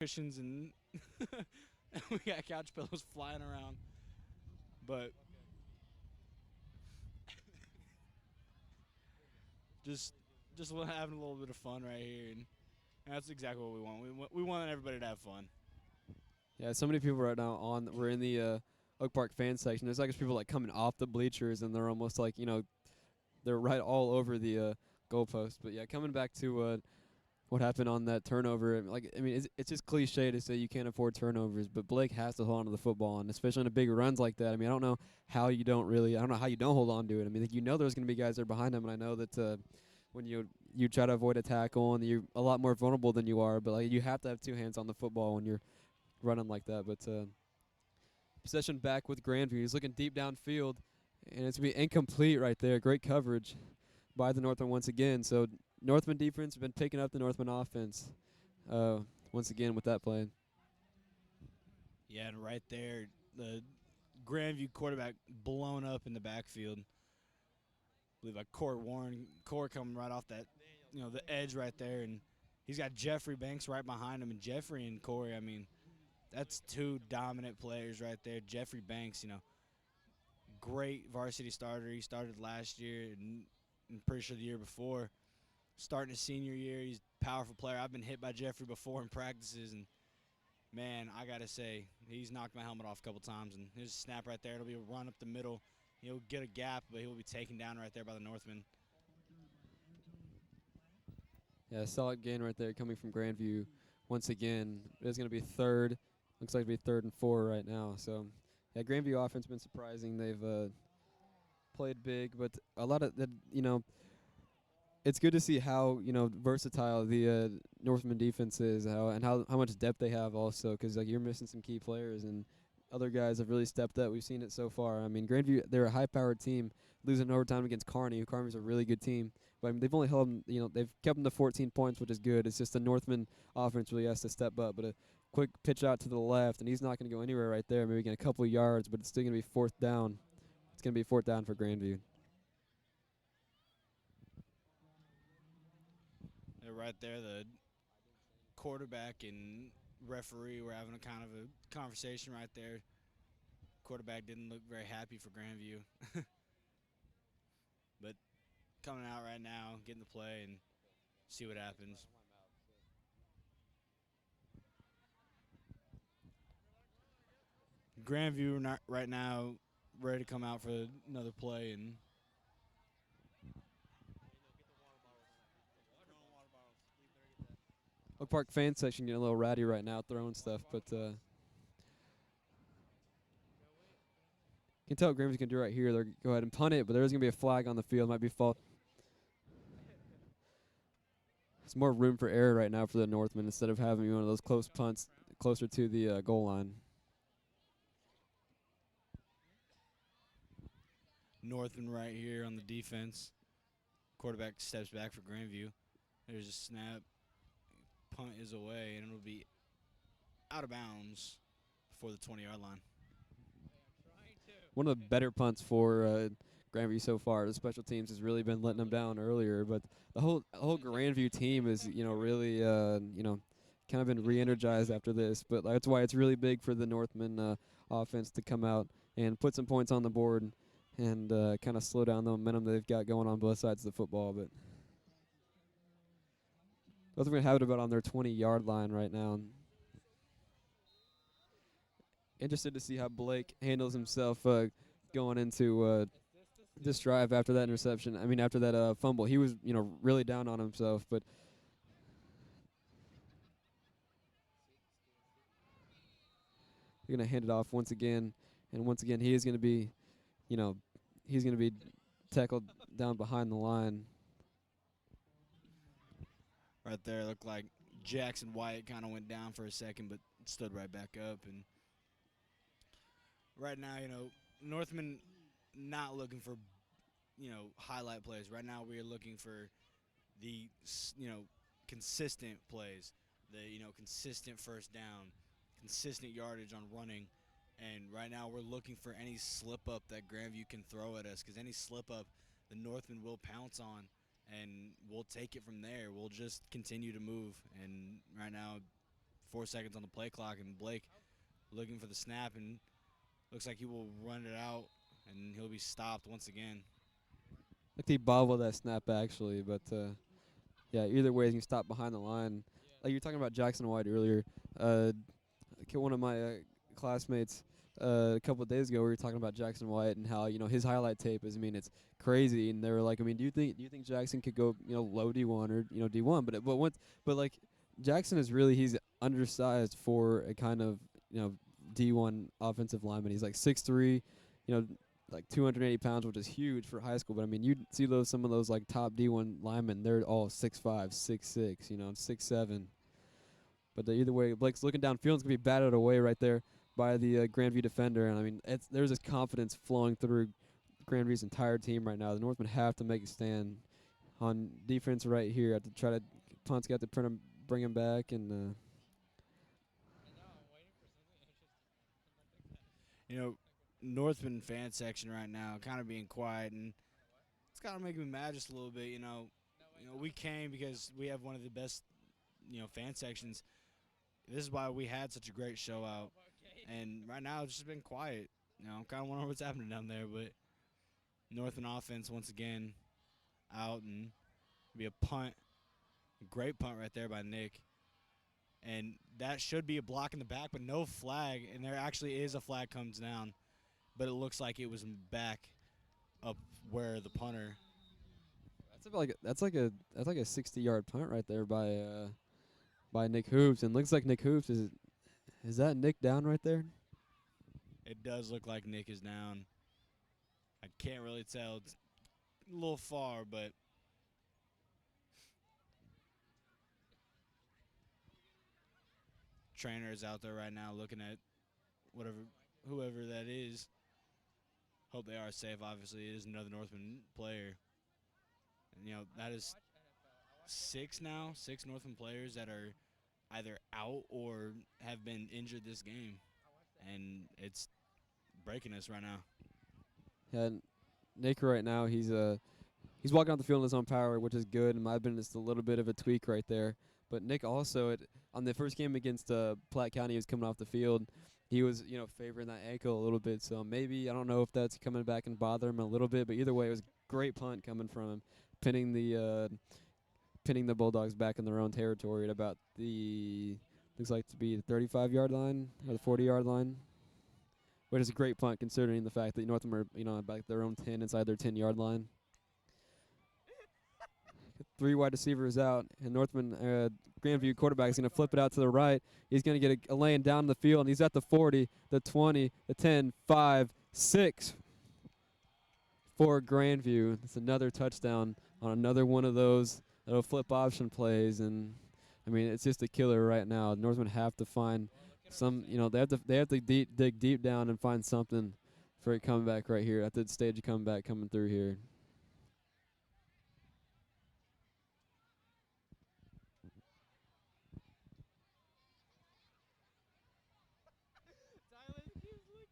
cushions and we got couch pillows flying around. But just just having a little bit of fun right here, and that's exactly what we want. We want everybody to have fun. Yeah, so many people right now we're in the Oak Park fan section. There's like people like coming off the bleachers and they're almost like they're right all over the goalpost. But yeah, coming back to what happened on that turnover. Like, I mean, it's just cliche to say you can't afford turnovers, but Blake has to hold on to the football, and especially in a big runs like that. I mean, I don't know how you don't really. I don't know how you don't hold on to it. I mean, like, there's going to be guys there behind him, and I know that when you try to avoid a tackle, and you're a lot more vulnerable than you are, but like you have to have two hands on the football when you're running like that. But possession back with Grandview. He's looking deep downfield, and it's going to be incomplete right there. Great coverage by the Northman once again. So Northman defense has been picking up the Northman offense once again with that play. Yeah, and right there, the Grandview quarterback blown up in the backfield. I believe like Core coming right off that, the edge right there, and he's got Jeffrey Banks right behind him, and Jeffrey and Corey. I mean, that's two dominant players right there. Jeffrey Banks, great varsity starter. He started last year, and I'm pretty sure the year before. Starting his senior year, he's a powerful player. I've been hit by Jeffrey before in practices, and man, I gotta say, he's knocked my helmet off a couple times. And his snap right there, it'll be a run up the middle. He'll get a gap, but he'll be taken down right there by the Northman. Yeah, solid gain right there coming from Grandview once again. It's going to be third. Looks like it'll be 3rd and 4 right now. So, yeah, Grandview offense been surprising. They've played big, but a lot of that. It's good to see how versatile the Northman defense is, how much depth they have also. Because like you're missing some key players, and other guys have really stepped up. We've seen it so far. I mean, Grandview, they're a high-powered team, losing in overtime against Kearney. Kearney's a really good team, but I mean, they've only held them. They've kept them to 14 points, which is good. It's just the Northman offense really has to step up. But a quick pitch out to the left, and he's not going to go anywhere right there. Maybe get a couple of yards, but it's still going to be 4th down. It's going to be 4th down for Grandview. They're right there. The quarterback and referee were having a kind of a conversation right there. Quarterback didn't look very happy for Grandview. But coming out right now, getting the play, and see what happens. Grandview not right now ready to come out for another play, and Oak Park fan section getting a little ratty right now, throwing stuff, but you can tell what Graham's going to do right here. They're go ahead and punt it, but there's going to be a flag on the field. Might be fault. There's more room for error right now for the Northmen instead of having one of those close punts closer to the goal line. Northman right here on the defense. Quarterback steps back for Grandview. There's a snap. Punt is away, and it'll be out of bounds before the 20-yard line. One of the better punts for Grandview so far. The special teams has really been letting them down earlier, but the whole Grandview team is really kind of been re-energized after this. But that's why it's really big for the Northman offense to come out and put some points on the board and kind of slow down the momentum they've got going on both sides of the football. But both are going to have it about on their 20-yard line right now. Interested to see how Blake handles himself going into this drive after that interception. I mean, after that fumble, he was really down on himself. But you're going to hand it off once again, and once again he is going to be, he's going to be tackled down behind the line. Right there, looked like Jackson White kind of went down for a second, but stood right back up. And right now, Northman not looking for, highlight plays. Right now, we are looking for the, consistent plays, the, consistent first down, consistent yardage on running. And right now, we're looking for any slip up that Grandview can throw at us, because any slip up, the Northman will pounce on, and we'll take it from there. We'll just continue to move. And right now, 4 seconds on the play clock, and Blake looking for the snap, and looks like he will run it out, and he'll be stopped once again. Like he bobbled that snap actually, but yeah, either way, he stopped behind the line. Like you were talking about Jackson White earlier. Uh, one of my classmates a couple of days ago, we were talking about Jackson White and how his highlight tape is. I mean, it's crazy. And they were like, I mean, do you think Jackson could go low D1 or D1? But like Jackson is really he's undersized for a kind of D1 offensive lineman. He's like 6'3", you know. Like 280 pounds, which is huge for high school. But I mean, you see some of those like top D1 linemen. They're all 6'5", 6'6", 6'7". But either way, Blake's looking downfield. It's gonna be batted away right there by the Grandview defender. And I mean, there's this confidence flowing through Grandview's entire team right now. The Northmen have to make a stand on defense right here. Have to try to punt's got to bring him back and. You know, Northman fan section right now kind of being quiet, and it's kind of making me mad just a little bit. We came because we have one of the best, fan sections. This is why we had such a great show out, and right now it's just been quiet. I'm kind of wondering what's happening down there, but Northman offense once again out, and be a punt, great punt right there by Nick, and that should be a block in the back, but no flag, and there actually is a flag comes down, but it looks like it was back up where the punter. That's like a 60-yard punt right there by Nick Hoops, and looks like Nick Hoops is that Nick down right there? It does look like Nick is down. I can't really tell. It's a little far, but trainer is out there right now looking at whoever that is. Hope they are safe. Obviously, it is another Northman player. And, that is six Northman players that are either out or have been injured this game. And it's breaking us right now. Yeah, Nick right now he's walking out the field in his own power, which is good. In my opinion, it's a little bit of a tweak right there. But Nick also on the first game against Platte County, he was coming off the field. He was favoring that ankle a little bit. So maybe I don't know if that's coming back and bother him a little bit. But either way, it was a great punt coming from him, pinning the Bulldogs back in their own territory at about the looks like to be the 35-yard line or the 40-yard line. Which is a great punt considering the fact that Northam are about their own 10 inside their 10-yard line. 3 wide receivers out, and Northman Grandview quarterback is going to flip it out to the right. He's going to get a lane down the field, and he's at the 40, the 20, the 10, 5, 6 for Grandview. It's another touchdown on another one of those little flip option plays, and I mean it's just a killer right now. Northman have to find some, they have to dig deep down and find something for a comeback right here at the stage of comeback coming through here.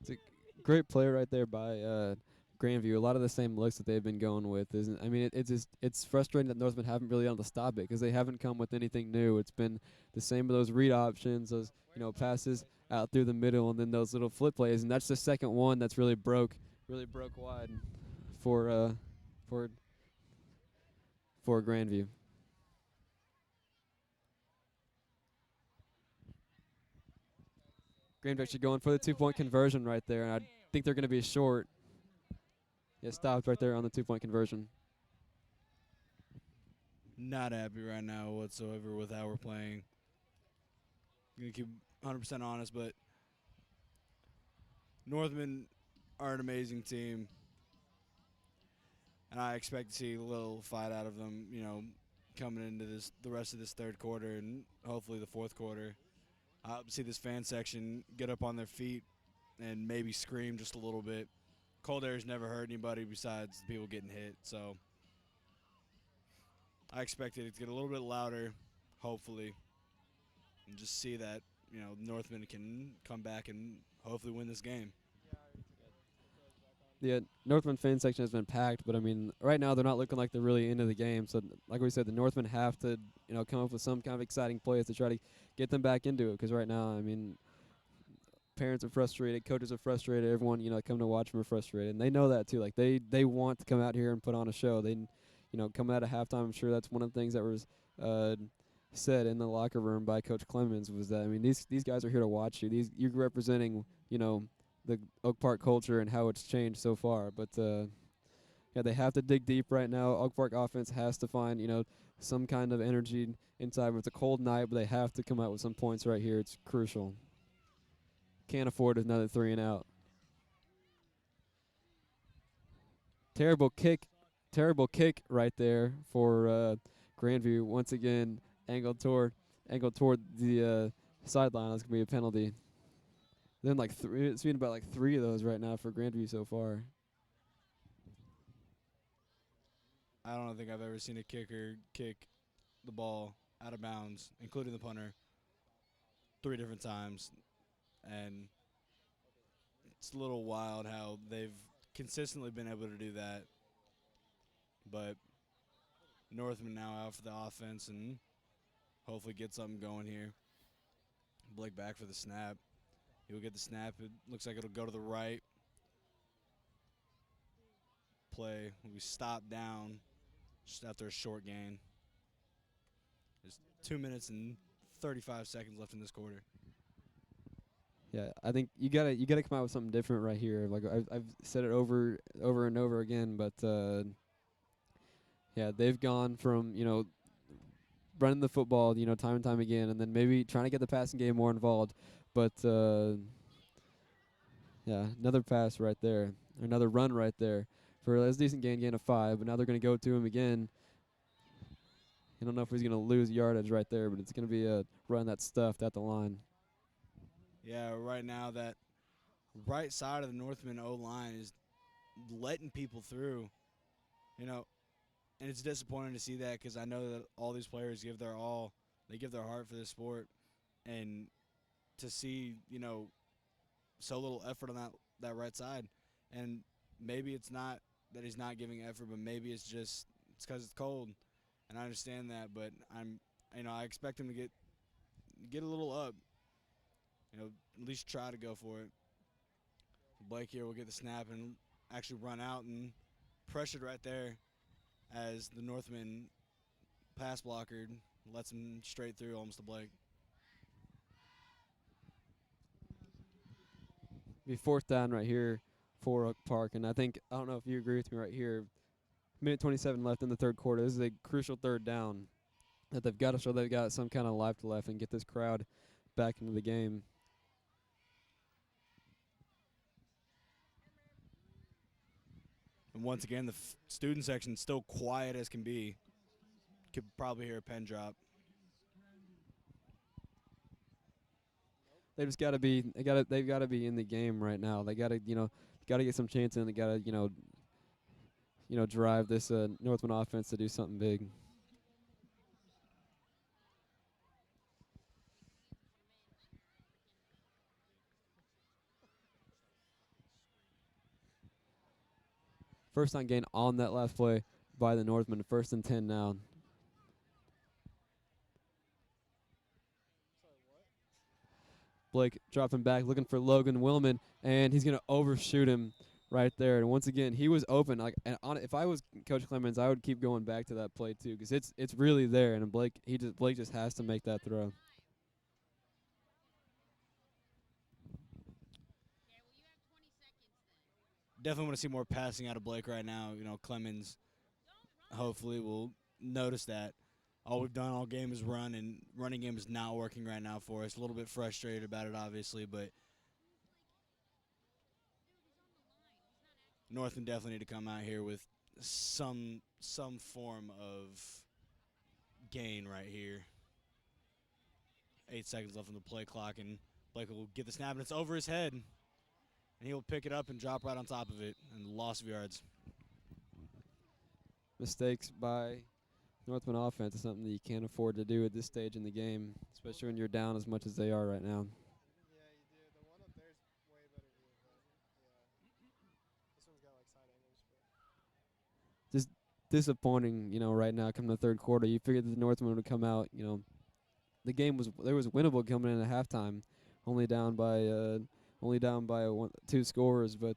It's a great play right there by Grandview. A lot of the same looks that they've been going with. Isn't I mean, it's frustrating that Northman haven't really been able to stop it because they haven't come with anything new. It's been the same with those read options, those passes out through the middle, and then those little flip plays. And that's the second one that's really broke wide for for for Grandview. Grandview actually going for the 2-point conversion right there, and I think they're going to be short. Yeah, stopped right there on the 2-point conversion. Not happy right now whatsoever with how we're playing. I'm going to keep 100% honest, but Northman are an amazing team, and I expect to see a little fight out of them, coming into the rest of this third quarter and hopefully the fourth quarter. I hope to see this fan section get up on their feet and maybe scream just a little bit. Cold air's never hurt anybody besides people getting hit, so I expect it to get a little bit louder, hopefully, and just see that, Northman can come back and hopefully win this game. The Northman fan section has been packed, but I mean, right now they're not looking like they're really into the game. So, like we said, the Northmen have to, come up with some kind of exciting plays to try to get them back into it. Because right now, I mean, parents are frustrated, coaches are frustrated, everyone come to watch them are frustrated, and they know that too. Like they want to come out here and put on a show. They, coming out of halftime, I'm sure that's one of the things that was uh, said in the locker room by Coach Clemens was that, I mean, these guys are here to watch you. These you're representing, the Oak Park culture and how it's changed so far. But yeah, they have to dig deep right now. Oak Park offense has to find some kind of energy inside. It's a cold night, but they have to come out with some points right here. It's crucial. Can't afford another 3 and out. Terrible kick, terrible kick right there for Grandview. Once again, angled toward the sideline. That's gonna be a penalty. Then it's been about like 3 of those right now for Grandview so far. I don't think I've ever seen a kicker kick the ball out of bounds, including the punter, 3 different times, and it's a little wild how they've consistently been able to do that. But Northman now out for the offense and hopefully get something going here. Blake back for the snap. He'll get the snap. It looks like it'll go to the right. Play will be stopped down just after a short gain. There's 2 minutes and 35 seconds left in this quarter. Yeah, I think you gotta come out with something different right here. Like I've said it over and over again, but yeah, they've gone from running the football time and time again, and then maybe trying to get the passing game more involved, but yeah, another pass right there, or another run right there for a decent gain of 5. But now they're gonna go to him again. I don't know if he's gonna lose yardage right there, but it's gonna be a run that's stuffed at the line. Yeah, right now that right side of the Northman O line is letting people through. You know, and it's disappointing to see that because I know that all these players give their all, they give their heart for this sport, and to see so little effort on that right side, and maybe it's not that he's not giving effort, but maybe it's because it's cold, and I understand that, but I expect him to get a little up, at least try to go for it. Blake here will get the snap and actually run out and pressured right there as the Northman pass blocker lets him straight through almost to Blake. Be 4th down right here for Oak Park, and I don't know if you agree with me right here. Minute 27 left in the third quarter. This is a crucial 3rd down that they've got to show they've got some kind of life left and get this crowd back into the game. And once again, the student section still quiet as can be. Could probably hear a pen drop. They just got to be they've got to be in the game right now. They got to get some chance in. They got to drive this Northman offense to do something big. First down gain on that last play by the Northman. 1st and 10 now. Blake dropping back, looking for Logan Willman, and he's gonna overshoot him right there. And once again, he was open. If I was Coach Clemens, I would keep going back to that play too, because it's really there. And Blake just has to make that throw. Definitely want to see more passing out of Blake right now. Clemens hopefully will notice that. All we've done all game is run, and running game is not working right now for us. A little bit frustrated about it, obviously, but Northland definitely need to come out here with some form of gain right here. 8 seconds left on the play clock, and Blake will get the snap, and it's over his head. And he'll pick it up and drop right on top of it, and loss of yards. Mistakes by Northman offense is something that you can't afford to do at this stage in the game, especially when you're down as much as they are right now. disappointing, right now coming the third quarter. You figured that the Northman would come out, the game was there was winnable coming in at halftime, only down by two scores, but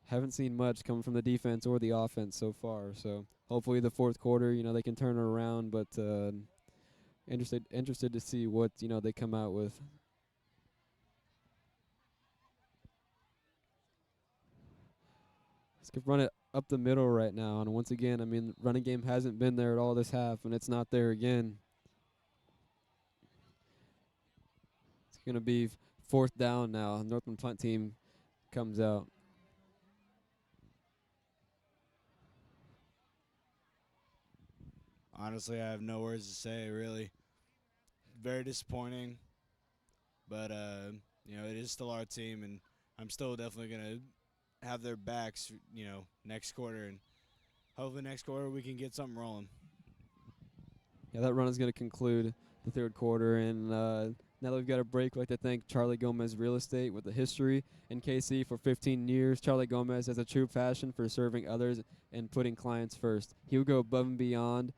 haven't seen much coming from the defense or the offense so far. So hopefully the fourth quarter, they can turn it around. But interested to see what they come out with. Let's run it up the middle right now, and once again, I mean, running game hasn't been there at all this half, and it's not there again. It's gonna be fourth down now. Northland punt team comes out. Honestly, I have no words to say. Really, very disappointing. But it is still our team, and I'm still definitely gonna have their backs. Next quarter, and hopefully next quarter we can get something rolling. Yeah, that run is going to conclude the third quarter. And now that we've got a break, I'd like to thank Charlie Gomez Real Estate with a history in KC for 15 years. Charlie Gomez has a true passion for serving others and putting clients first. He will go above and beyond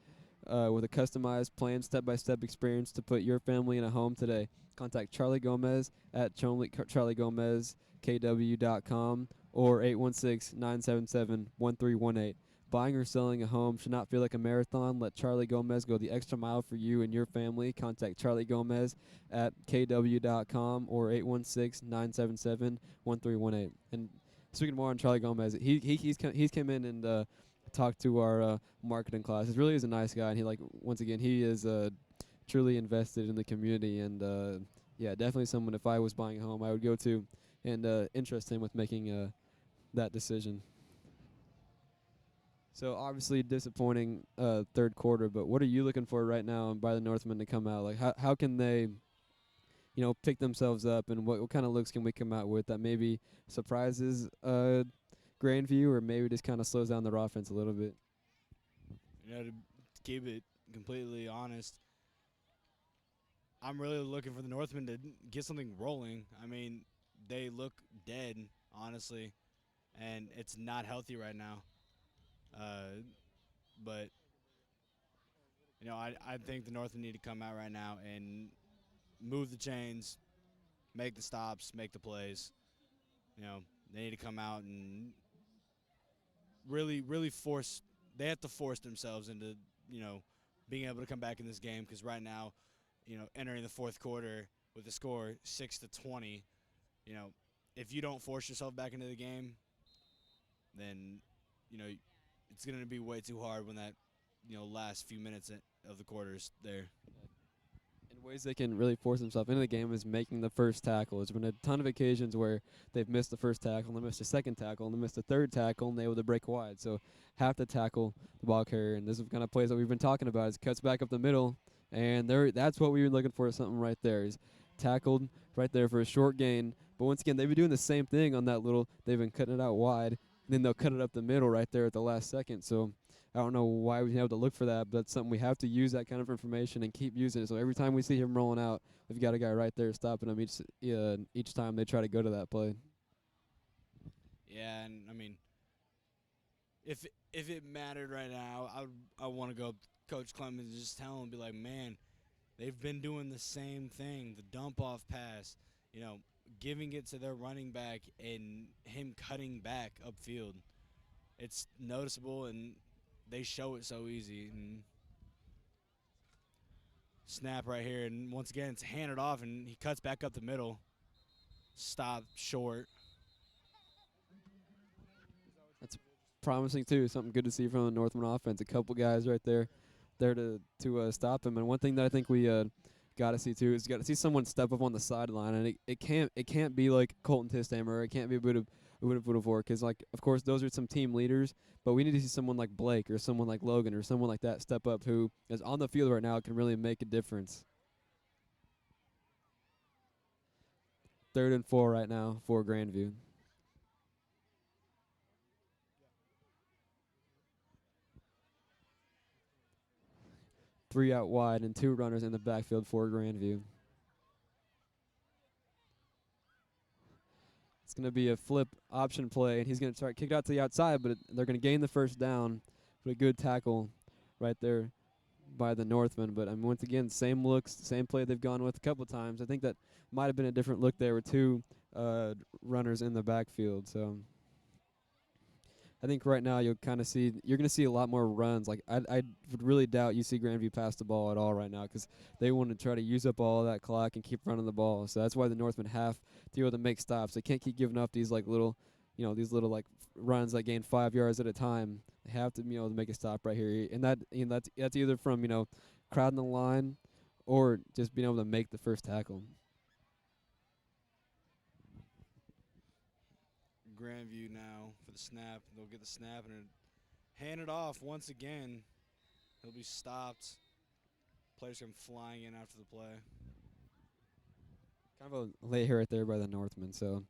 with a customized plan, step-by-step experience to put your family in a home today. Contact Charlie Gomez at charliegomezkw.com or 816-977-1318. Buying or selling a home should not feel like a marathon. Let Charlie Gomez go the extra mile for you and your family. Contact Charlie Gomez at kw.com or 816-977-1318. And speaking more on Charlie Gomez, he's come in and talked to our marketing class. He really is a nice guy, and once again, he is truly invested in the community, and yeah, definitely someone, if I was buying a home, I would go to and interest him with making that decision. So obviously disappointing third quarter, but what are you looking for right now by the Northmen to come out? Like how can they, pick themselves up, and what kind of looks can we come out with that maybe surprises Grandview, or maybe just kind of slows down their offense a little bit? To keep it completely honest, I'm really looking for the Northmen to get something rolling. I mean, they look dead, honestly, and it's not healthy right now. But I think the Northmen need to come out right now and move the chains, make the stops, make the plays. You know, they need to come out and really force. They have to force themselves into being able to come back in this game, because right now, entering the fourth quarter with the score 6-20, you know, if you don't force yourself back into the game, then you know it's going to be way too hard when that last few minutes of the quarters there. In ways they can really force themselves into the game is making the first tackle. There's been a ton of occasions where they've missed the first tackle, and they missed a second tackle, and they missed a third tackle, and they able to break wide. So have to tackle the ball carrier, and this is kind of plays that we've been talking about. Is cuts back up the middle, and that's what we were looking for. Something right there. He's tackled right there for a short gain. But once again, they've been doing the same thing on that little. They've been cutting it out wide, and then they'll cut it up the middle right there at the last second. So I don't know why we have to look for that, but that's something we have to use, that kind of information, and keep using it. So every time we see him rolling out, we've got a guy right there stopping him each time they try to go to that play. Yeah, and I mean, if it mattered right now, I want to go up to Coach Clemens and just tell him, be like, man, they've been doing the same thing, the dump off pass, giving it to their running back and him cutting back upfield. It's noticeable, and they show it so easy. And snap right here, and once again, it's handed off, and he cuts back up the middle. Stop short. That's promising too. Something good to see from the Northman offense. A couple guys right there to stop him. And one thing that I think we got to see too is got to see someone step up on the sideline, and it can't be like Colton Tisdam, or it can't be Budafor, because like of course those are some team leaders, but we need to see someone like Blake or someone like Logan or someone like that step up who is on the field right now, can really make a difference. 3rd and 4 right now for Grandview. 3 out wide and 2 runners in the backfield for Grandview. It's going to be a flip option play, and he's going to try to kick it out to the outside, but they're going to gain the first down. but a good tackle right there by the Northmen. But I mean, once again, same looks, same play they've gone with a couple times. I think that might have been a different look there with two runners in the backfield. So I think right now you're going to see a lot more runs. Like I would really doubt you see Grandview pass the ball at all right now because they want to try to use up all of that clock and keep running the ball. So that's why the Northmen have to be able to make stops. They can't keep giving up these like little, these little like runs that gain 5 yards at a time. They have to be able to make a stop right here, and that's either from crowding the line or just being able to make the first tackle. Grandview now for the snap. They'll get the snap and hand it off once again. He'll be stopped. Players come flying in after the play. Kind of a late hit right there by the Northmen. So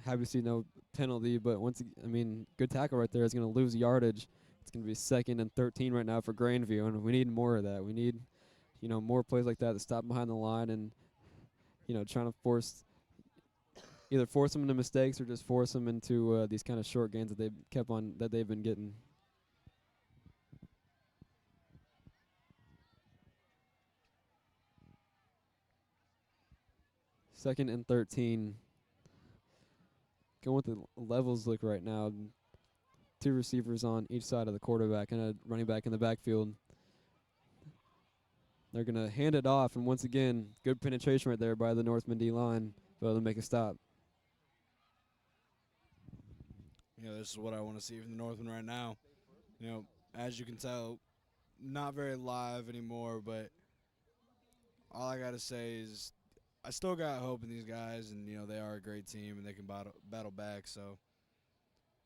happy to see no penalty, but good tackle right there is going to lose yardage. It's going to be 2nd and 13 right now for Grandview, and we need more of that. We need, more plays like that to stop behind the line and, trying to either force them into mistakes or just force them into these kind of short gains that they've been getting. 2nd and 13. Going with the levels look right now. Two receivers on each side of the quarterback and a running back in the backfield. They're going to hand it off, and once again, good penetration right there by the Northman D-line, but able to make a stop. This is what I want to see from the Northman right now. As you can tell, not very live anymore, but all I got to say is I still got hope in these guys, and, they are a great team, and they can battle back, so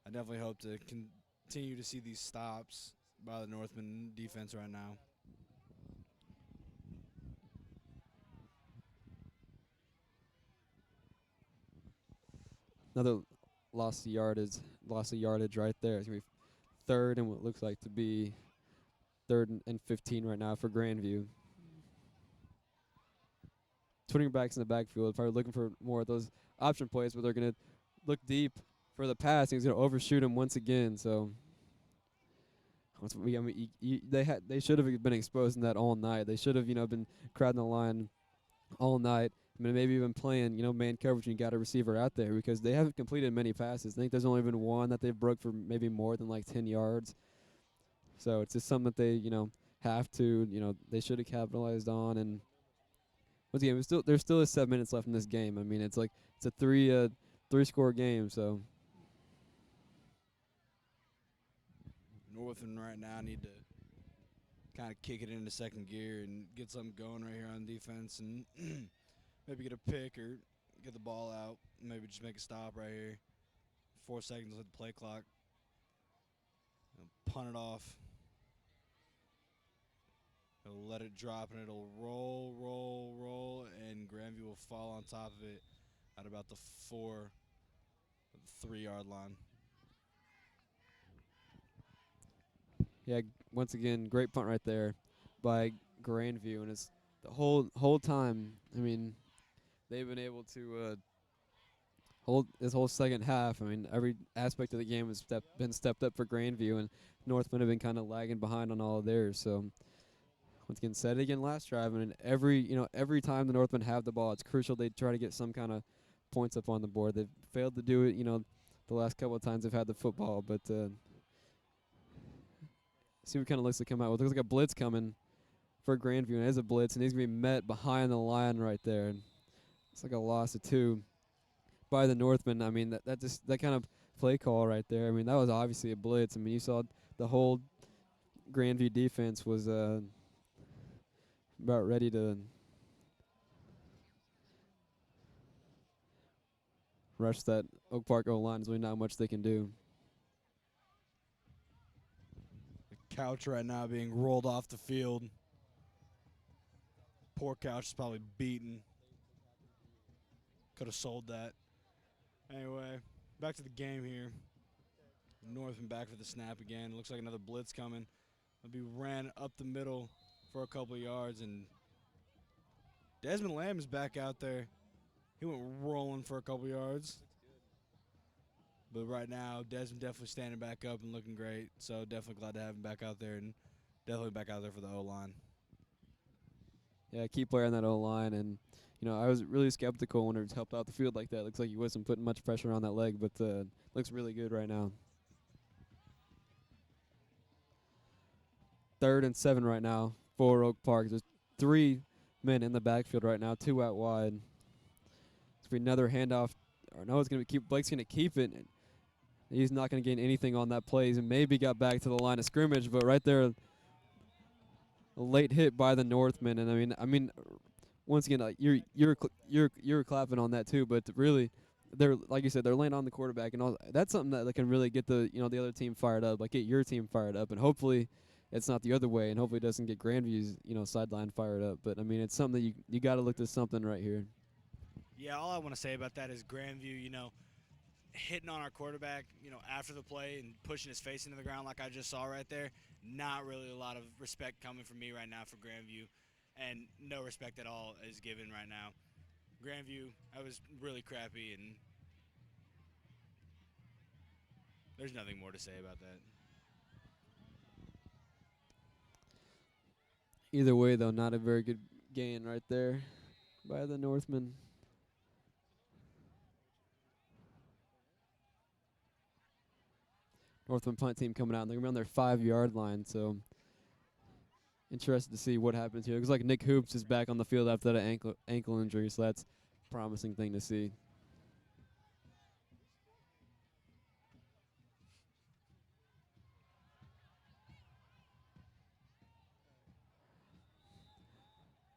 I definitely hope to continue to see these stops by the Northman defense right now. Another loss of yardage right there. It's going to be 3rd and what looks like to be 3rd and 15 right now for Grandview. Twinning backs in the backfield, probably looking for more of those option plays, but they're going to look deep for the pass. He's going to overshoot him once again. So they should have been exposing that all night. They should have been crowding the line all night. Maybe even playing man coverage and got a receiver out there because they haven't completed many passes. I think there's only been one that they've broke for maybe more than like 10 yards. So it's just something that they have to they should have capitalized on. And once again, there's still 7 minutes left in this game. It's a three score game. So Northern right now need to kind of kick it into second gear and get something going right here on defense and maybe get a pick or get the ball out. Maybe just make a stop right here. 4 seconds with the play clock. Punt it off. He'll let it drop and it'll roll, and Grandview will fall on top of it at about the 3-yard line. yeah, once again, great punt right there by Grandview, and it's the whole time. They've been able to hold this whole second half. Every aspect of the game has been stepped up for Grandview, and Northman have been kind of lagging behind on all of theirs. So once again, said it again last drive, and every time the Northmen have the ball, it's crucial they try to get some kind of points up on the board. They've failed to do it, the last couple of times they've had the football, but see what kind of looks to come out with. Looks like a blitz coming for Grandview, and it is a blitz, and he's going to be met behind the line right there. It's like a loss of 2 by the Northmen. That kind of play call right there. That was obviously a blitz. You saw the whole Grandview defense was about ready to rush that Oak Park O-line. There's really not much they can do. The couch right now being rolled off the field. Poor couch is probably beaten. Could have sold that. Anyway, back to the game here. Northman back for the snap again. Looks like another blitz coming. It'll be ran up the middle for a couple of yards, and Desmond Lamb is back out there. He went rolling for a couple yards. But right now, Desmond definitely standing back up and looking great. So definitely glad to have him back out there and definitely back out there for the O line. Yeah, key player on that O line, and I was really skeptical when it helped out the field like that. Looks like he wasn't putting much pressure on that leg, but looks really good right now. 3rd and 7 right now for Oak Park. There's 3 men in the backfield right now, 2 out wide. It's gonna be another handoff. Or no, it's gonna keep. Blake's gonna keep it. He's not gonna gain anything on that play. He maybe got back to the line of scrimmage, but right there, a late hit by the Northman. And I mean, once again, you're clapping on that too, but really, they're like you said, they're laying on the quarterback, and all that's something that can really get the other team fired up, like get your team fired up, and hopefully, it's not the other way, and hopefully it doesn't get Grandview's sideline fired up. But I mean, it's something that you got to look to something right here. Yeah, all I want to say about that is Grandview, hitting on our quarterback, after the play and pushing his face into the ground like I just saw right there. Not really a lot of respect coming from me right now for Grandview, and no respect at all is given right now. Grandview, I was really crappy, and there's nothing more to say about that. Either way, though, not a very good gain right there by the Northman. Northman punt team coming out, and they're gonna be on their 5-yard line. So interested to see what happens here. Looks like Nick Hoops is back on the field after that ankle injury, so that's a promising thing to see.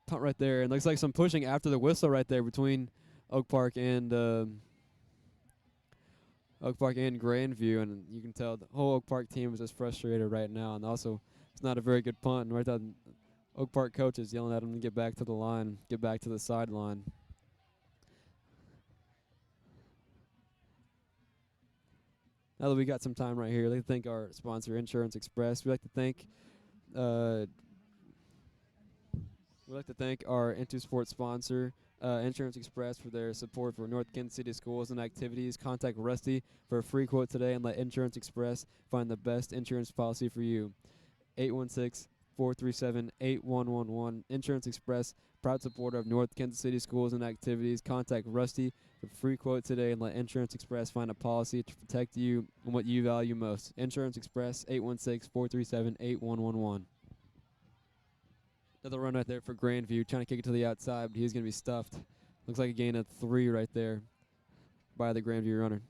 Punt right there, and looks like some pushing after the whistle right there between Oak Park and Grandview, and you can tell the whole Oak Park team is just frustrated right now. And also, it's not a very good punt. And right now, Oak Park coach is yelling at him to get back to the line, get back to the sideline. Now that we got some time right here, I'd like to thank our sponsor, Insurance Express. We'd like to thank uh, our InterSport sponsor, Insurance Express, for their support for North Kansas City schools and activities. Contact Rusty for a free quote today and let Insurance Express find the best insurance policy for you. 816-437-8111. Insurance Express, proud supporter of North Kansas City schools and activities. Contact Rusty for a free quote today and let Insurance Express find a policy to protect you and what you value most. Insurance Express, 816-437-8111. Another run right there for Grandview, trying to kick it to the outside, but he's going to be stuffed. Looks like a gain of 3 right there by the Grandview runner.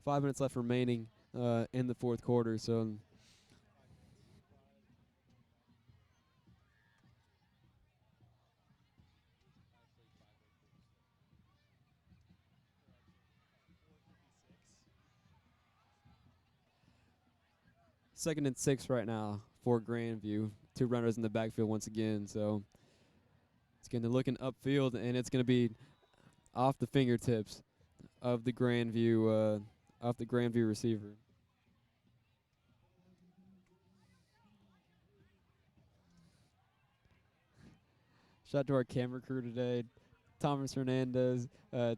Five minutes left remaining in the fourth quarter, so 2nd and 6 right now for Grandview. 2 runners in the backfield once again, so it's going to looking upfield, and it's going to be off the fingertips of the Grandview receiver. Shout out to our camera crew today, Thomas Hernandez,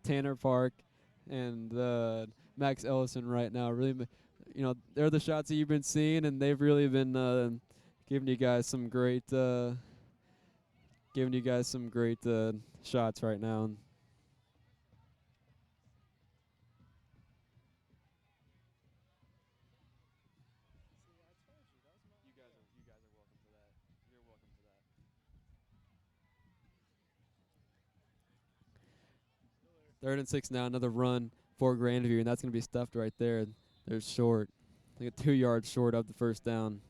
Tanner Park, and Max Ellison right now. Really, they're the shots that you've been seeing, and they've really been giving you guys some great shots right now. Third and 6 now, another run for Grandview, and that's going to be stuffed right there. They're short. They get 2 yards short of the first down.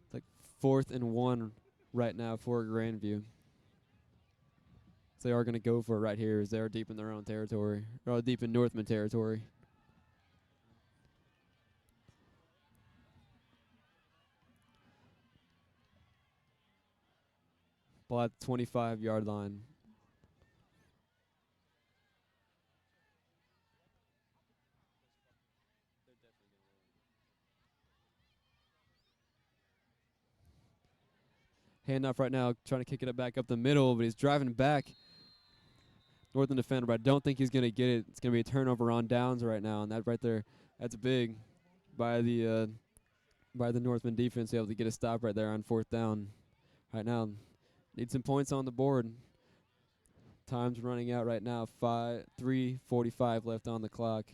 It's like 4th and 1 right now for Grandview. So they are going to go for it right here as they are deep in their own territory, or deep in Northman territory. Ball at the 25-yard line. Handoff right now, trying to kick it back up the middle, but he's driving back. Northern defender, but I don't think he's going to get it. It's going to be a turnover on downs right now, and that right there, that's big by the Northman defense, able to get a stop right there on fourth down. Right now, need some points on the board. Time's running out right now. 3:45 left on the clock.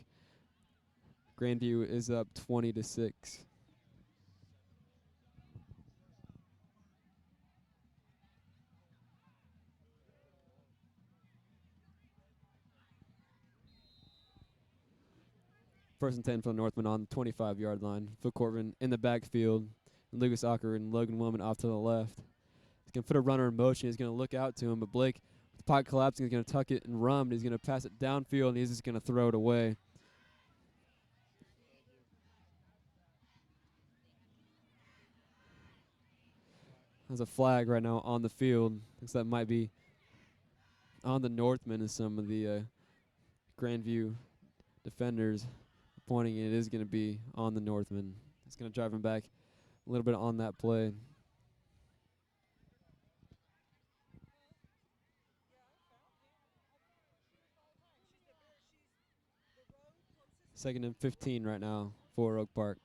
Grandview is up 20-6. First and 10 for Northman on the 25-yard line. Phil Corbin in the backfield. And Lucas Ocker and Logan Woman off to the left. He's going to put a runner in motion. He's going to look out to him, but Blake, with the pocket collapsing, is going to tuck it and run. He's going to pass it downfield, and he's just going to throw it away. There's a flag right now on the field. Looks like that might be on the Northman as some of the Grandview defenders pointing it is going to be on the Northman. It's going to drive him back a little bit on that play. Second and 15 right now for Oak Park.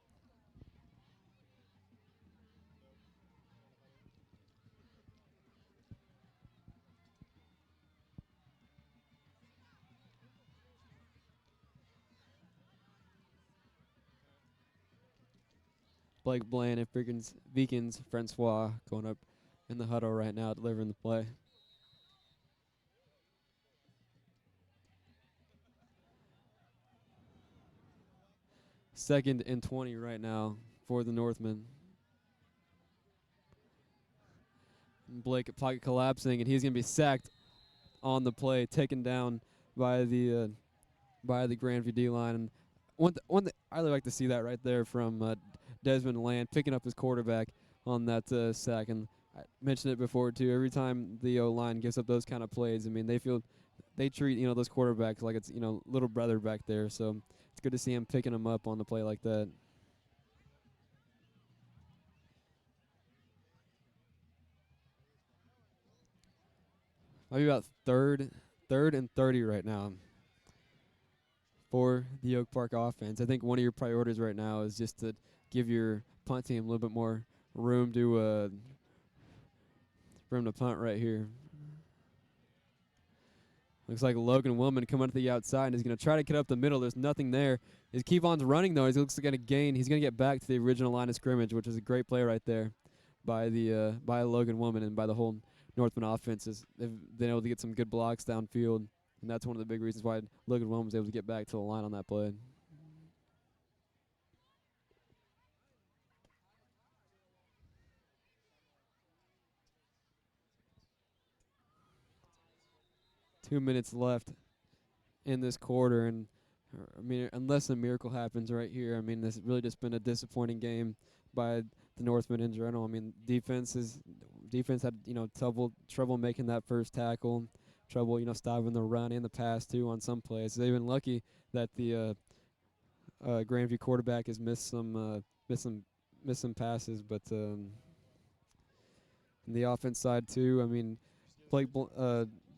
Blake Bland and Vikings Francois going up in the huddle right now, delivering the play. Second and 20 right now for the Northmen. Blake pocket collapsing, and he's going to be sacked on the play, taken down by the Grandview D line. And I really like to see that right there from Desmond Land picking up his quarterback on that sack. And I mentioned it before too. Every time the O line gives up those kind of plays, I mean they treat those quarterbacks like it's little brother back there. So it's good to see him picking them up on the play like that. Maybe about third and 30 right now for the Oak Park offense. I think one of your priorities right now is just to give your punt team a little bit more room to punt right here. Looks like Logan Willman coming to the outside, and he's going to try to get up the middle. There's nothing there. As Kevon's running, though, he looks like going to gain. He's going to get back to the original line of scrimmage, which is a great play right there by Logan Willman and by the whole Northman offense. They've been able to get some good blocks downfield, and that's one of the big reasons why Logan Willman was able to get back to the line on that play. Two minutes left in this quarter, and I mean, unless a miracle happens right here, I mean, this has really just been a disappointing game by the Northmen in general. I mean, defense had trouble making that first tackle, trouble stopping the run and the pass too on some plays. They've been lucky that the Grandview quarterback has missed some passes, but on the offense side too, I mean,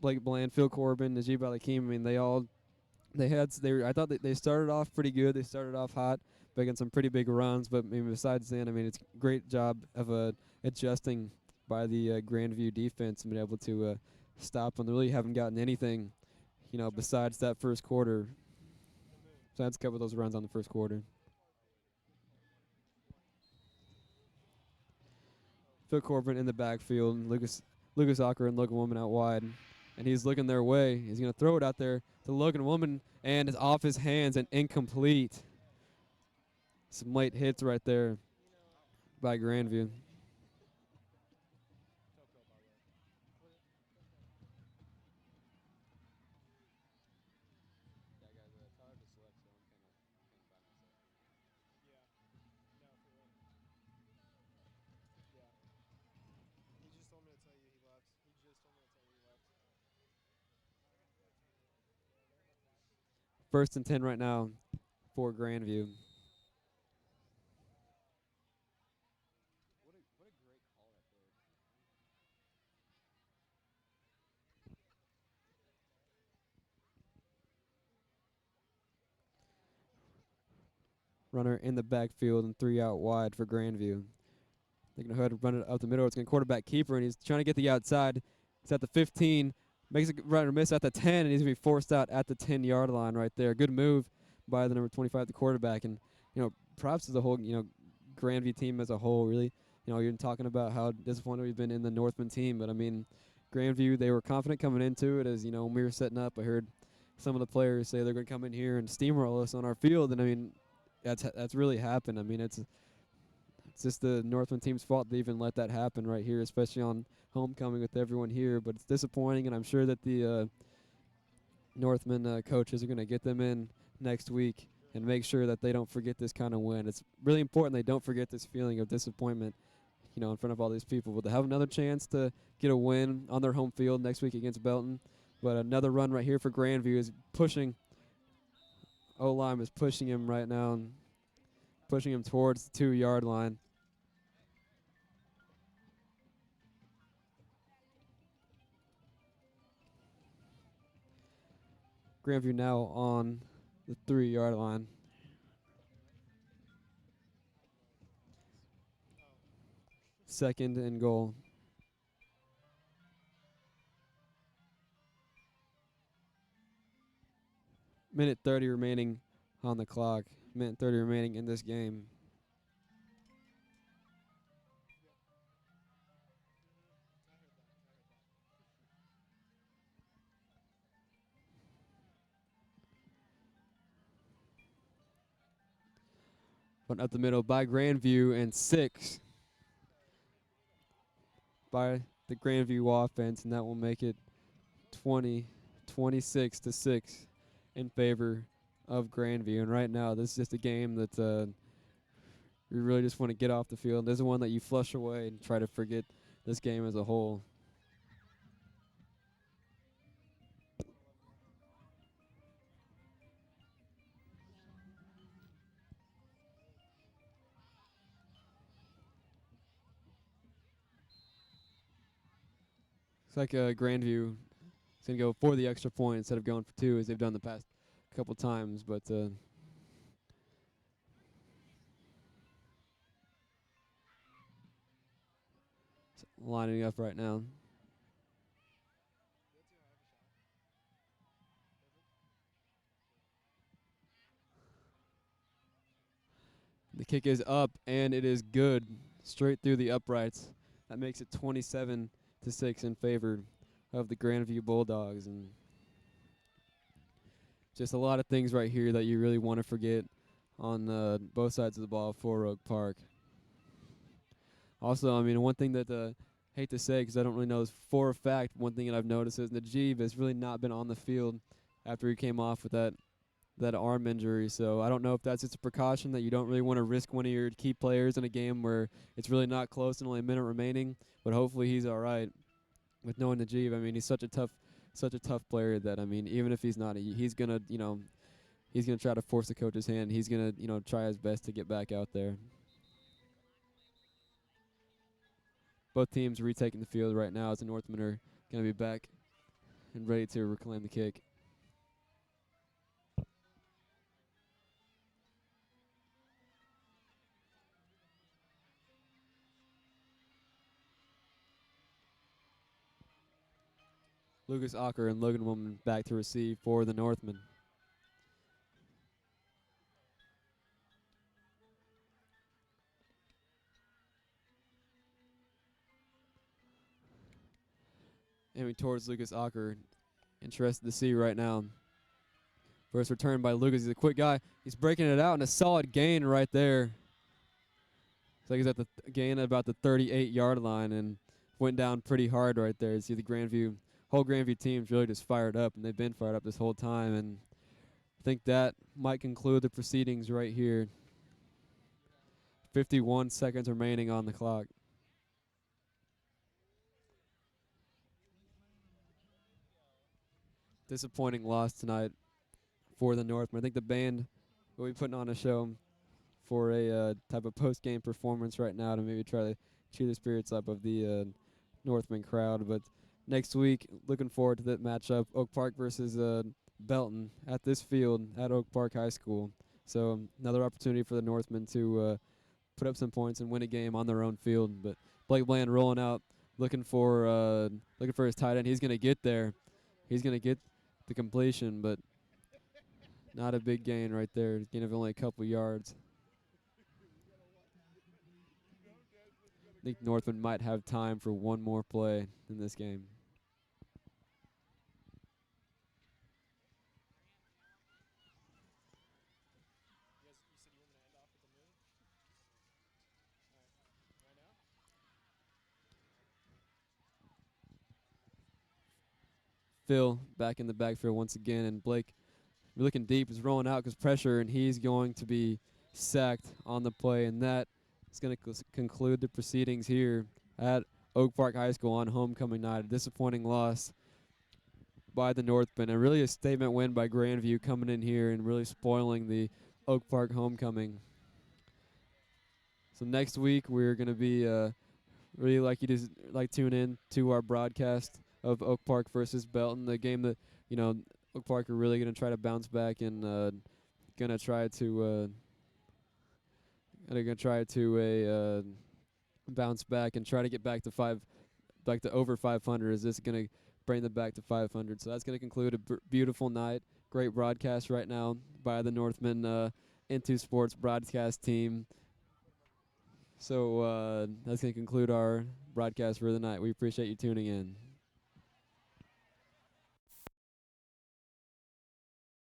Blake Bland, Phil Corbin, Najib Al-Hakim, I mean, I thought that they started off pretty good. They started off hot, making some pretty big runs. But I mean, besides then, I mean, it's a great job of adjusting by the Grandview defense and being able to stop them. They really haven't gotten anything, besides that first quarter. Besides a couple of those runs on the first quarter. Phil Corbin in the backfield, and Lucas Ocker and Logan Woman out wide. And he's looking their way. He's going to throw it out there to Logan Woman, and it's off his hands and incomplete. Some late hits right there by Grandview. First and 10 right now for Grandview. runner in the backfield and 3 out wide for Grandview. They're going to go ahead and run it up the middle. It's going to quarterback keeper, and he's trying to get the outside. He's at the 15, makes a runner miss at the 10, and he's going to be forced out at the 10-yard line right there. Good move by the number 25, the quarterback. And, props to the whole, Grandview team as a whole, really. You're talking about how disappointed we've been in the Northman team, but, Grandview, they were confident coming into it. As, when we were setting up, I heard some of the players say they're going to come in here and steamroll us on our field, and, that's really happened. It's just the Northland team's fault they even let that happen right here, especially on homecoming with everyone here. But it's disappointing, and I'm sure that the Northman coaches are going to get them in next week and make sure that they don't forget this kind of win. It's really important they don't forget this feeling of disappointment, in front of all these people. But they have another chance to get a win on their home field next week against Belton. But another run right here for Grandview is pushing. O-line is pushing him right now and pushing him towards the 2-yard line. Grandview now on the 3-yard line. Second and goal. Minute 30 remaining on the clock. Minute 30 remaining in this game. Run up the middle by Grandview, and 6 by the Grandview offense, and that will make it 26-6 in favor of Grandview. And right now, this is just a game that you really just want to get off the field. This is one that you flush away and try to forget this game as a whole. It's like Grandview is going to go for the extra point instead of going for 2 as they've done the past couple times. But lining up right now. The kick is up, and it is good. Straight through the uprights. That makes it 27-6 in favor of the Grandview Bulldogs. And just a lot of things right here that you really want to forget on both sides of the ball for Oak Park. Also, one thing that I hate to say because I don't really know this for a fact, one thing that I've noticed is Najib has really not been on the field after he came off with that arm injury. So I don't know if that's just a precaution that you don't really want to risk one of your key players in a game where it's really not close and only a minute remaining. But hopefully he's all right. With knowing Najib, he's such a tough player that even if he's not, he's gonna he's gonna try to force the coach's hand. He's gonna try his best to get back out there. Both teams retaking the field right now as the Northmen are gonna be back and ready to reclaim the kick. Lucas Ocker and Logan Woman back to receive for the Northmen. Aiming towards Lucas Ocker. Interested to see right now. First return by Lucas. He's a quick guy. He's breaking it out, and a solid gain right there. It's like he's at the gain at about the 38-yard line and went down pretty hard right there. You see the whole Grandview team's really just fired up, and they've been fired up this whole time. And I think that might conclude the proceedings right here. 51 seconds remaining on the clock. Disappointing loss tonight for the Northmen. I think the band will be putting on a show for a type of post-game performance right now to maybe try to cheer the spirits up of the Northman crowd. But next week, looking forward to that matchup, Oak Park versus Belton at this field at Oak Park High School So another opportunity for the Northmen to put up some points and win a game on their own field. But Blake Bland rolling out, looking for his tight end. He's gonna get there. He's gonna get the completion, but not a big gain right there. Gain of only a couple yards. I think Northman might have time for one more play in this game. Phil back in the backfield once again, and Blake looking deep is rolling out because pressure, and he's going to be sacked on the play, and that is going to conclude the proceedings here at Oak Park High School on homecoming night. A disappointing loss by the Northmen, and really a statement win by Grandview coming in here and really spoiling the Oak Park homecoming. So next week we're going to be really like you to tune in to our broadcast of Oak Park versus Belton, the game that Oak Park are really going to try to bounce back and going to try to bounce back and try to get back to over 500. Is this going to bring them back to 500? So that's going to conclude a beautiful night. Great broadcast right now by the Northman Into Sports broadcast team. So that's going to conclude our broadcast for the night. We appreciate you tuning in.